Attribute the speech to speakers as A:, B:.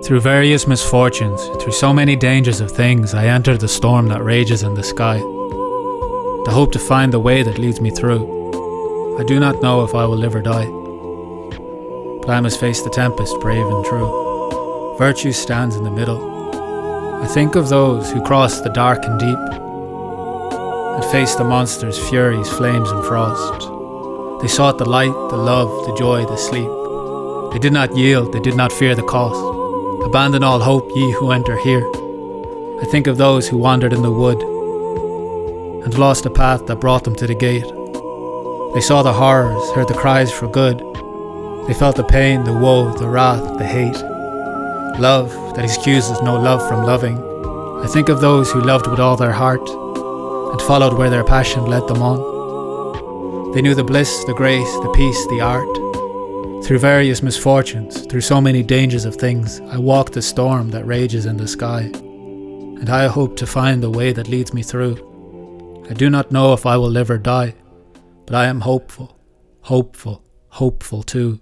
A: Through various misfortunes, through so many dangers of things, I enter the storm that rages in the sky. The hope to find the way that leads me through. I do not know if I will live or die, but I must face the tempest brave and true. Virtue stands in the middle. I think of those who cross the dark and deep, and face the monsters, furies, flames and frost. They sought the light, the love, the joy, the sleep. They did not yield, they did not fear the cost. Abandon all hope, ye who enter here. I think of those who wandered in the wood, and lost a path that brought them to the gate. They saw the horrors, heard the cries for good. They felt the pain, the woe, the wrath, the hate. Love that excuses no love from loving. I think of those who loved with all their heart, and followed where their passion led them on. They knew the bliss, the grace, the peace, the art. Through various misfortunes, through so many dangers of things, I walk the storm that rages in the sky, and I hope to find the way that leads me through. I do not know if I will live or die, but I am hopeful, hopeful, hopeful too.